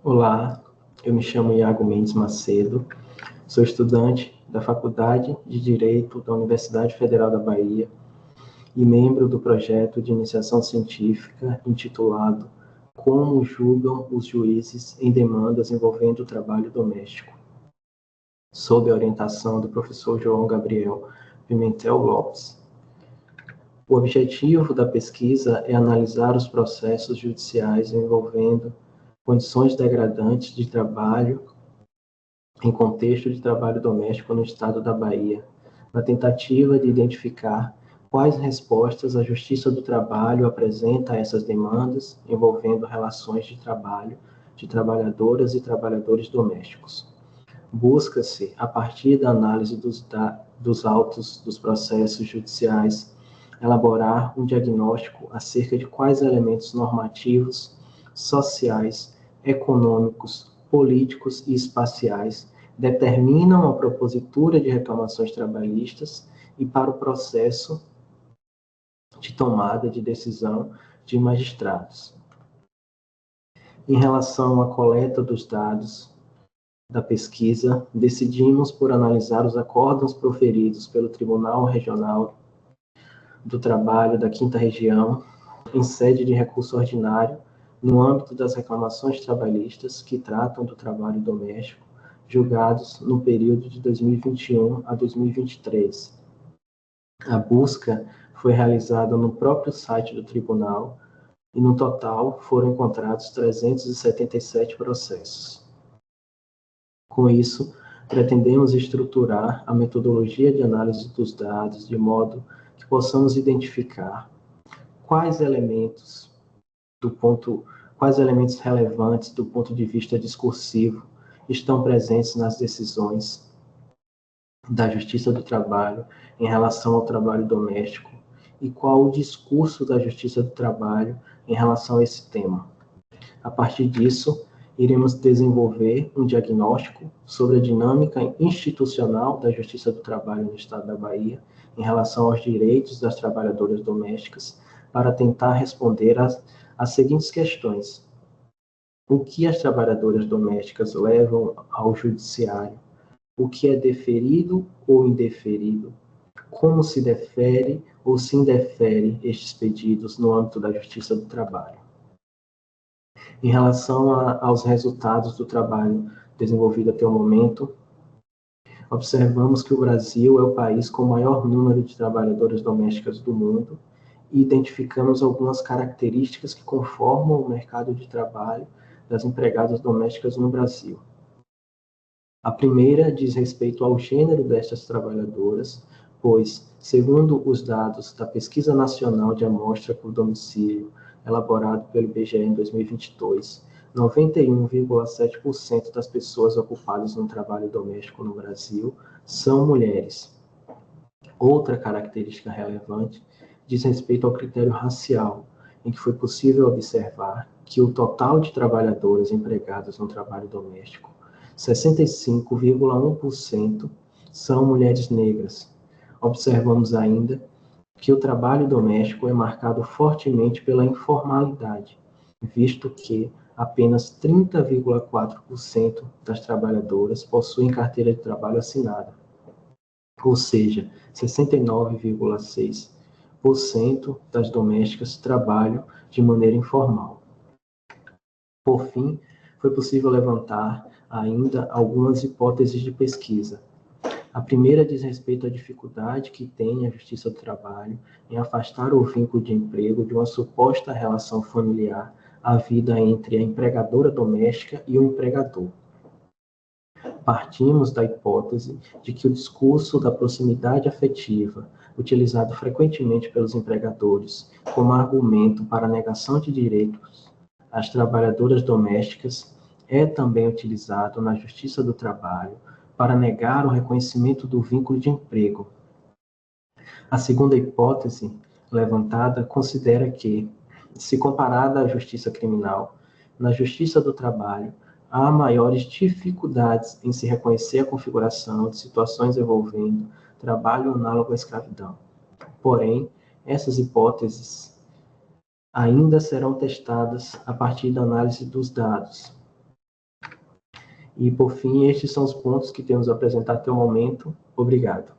Olá, eu me chamo Iago Mendes Macedo, sou estudante da Faculdade de Direito da Universidade Federal da Bahia e membro do projeto de iniciação científica intitulado Como julgam os juízes em demandas envolvendo o trabalho doméstico, sob a orientação do professor João Gabriel Pimentel Lopes. O objetivo da pesquisa é analisar os processos judiciais envolvendo condições degradantes de trabalho em contexto de trabalho doméstico no estado da Bahia, na tentativa de identificar quais respostas a Justiça do Trabalho apresenta a essas demandas envolvendo relações de trabalho de trabalhadoras e trabalhadores domésticos. Busca-se, a partir da análise dos autos dos processos judiciais, elaborar um diagnóstico acerca de quais elementos normativos, sociais, econômicos, políticos e espaciais determinam a propositura de reclamações trabalhistas e para o processo de tomada de decisão de magistrados. Em relação à coleta dos dados da pesquisa, decidimos por analisar os acórdãos proferidos pelo Tribunal Regional do Trabalho da 5ª Região, em sede de recurso ordinário, no âmbito das reclamações trabalhistas que tratam do trabalho doméstico, julgados no período de 2021 a 2023. A busca foi realizada no próprio site do tribunal e, no total, foram encontrados 377 processos. Com isso, pretendemos estruturar a metodologia de análise dos dados de modo que possamos identificar quais elementos relevantes do ponto de vista discursivo estão presentes nas decisões da Justiça do Trabalho em relação ao trabalho doméstico e qual o discurso da Justiça do Trabalho em relação a esse tema. A partir disso, iremos desenvolver um diagnóstico sobre a dinâmica institucional da Justiça do Trabalho no Estado da Bahia em relação aos direitos das trabalhadoras domésticas para tentar responder às seguintes questões. O que as trabalhadoras domésticas levam ao judiciário? O que é deferido ou indeferido? Como se defere ou se indefere estes pedidos no âmbito da Justiça do Trabalho? Em relação aos resultados do trabalho desenvolvido até o momento, observamos que o Brasil é o país com o maior número de trabalhadoras domésticas do mundo e identificamos algumas características que conformam o mercado de trabalho das empregadas domésticas no Brasil. A primeira diz respeito ao gênero destas trabalhadoras, pois, segundo os dados da Pesquisa Nacional de Amostra por Domicílio, elaborado pelo IBGE em 2022, 91,7% das pessoas ocupadas no trabalho doméstico no Brasil são mulheres. Outra característica relevante diz respeito ao critério racial, em que foi possível observar que o total de trabalhadoras empregadas no trabalho doméstico, 65,1% são mulheres negras. Observamos ainda que o trabalho doméstico é marcado fortemente pela informalidade, visto que apenas 30,4% das trabalhadoras possuem carteira de trabalho assinada, ou seja, 69,6% das domésticas trabalham de maneira informal. Por fim, foi possível levantar ainda algumas hipóteses de pesquisa. A primeira diz respeito à dificuldade que tem a Justiça do Trabalho em afastar o vínculo de emprego de uma suposta relação familiar havida entre a empregadora doméstica e o empregador. Partimos da hipótese de que o discurso da proximidade afetiva, utilizado frequentemente pelos empregadores como argumento para a negação de direitos às trabalhadoras domésticas, é também utilizado na Justiça do Trabalho para negar o reconhecimento do vínculo de emprego. A segunda hipótese levantada considera que, se comparada à justiça criminal, na Justiça do Trabalho, há maiores dificuldades em se reconhecer a configuração de situações envolvendo trabalho análogo à escravidão. Porém, essas hipóteses ainda serão testadas a partir da análise dos dados. E, por fim, estes são os pontos que temos a apresentar até o momento. Obrigado.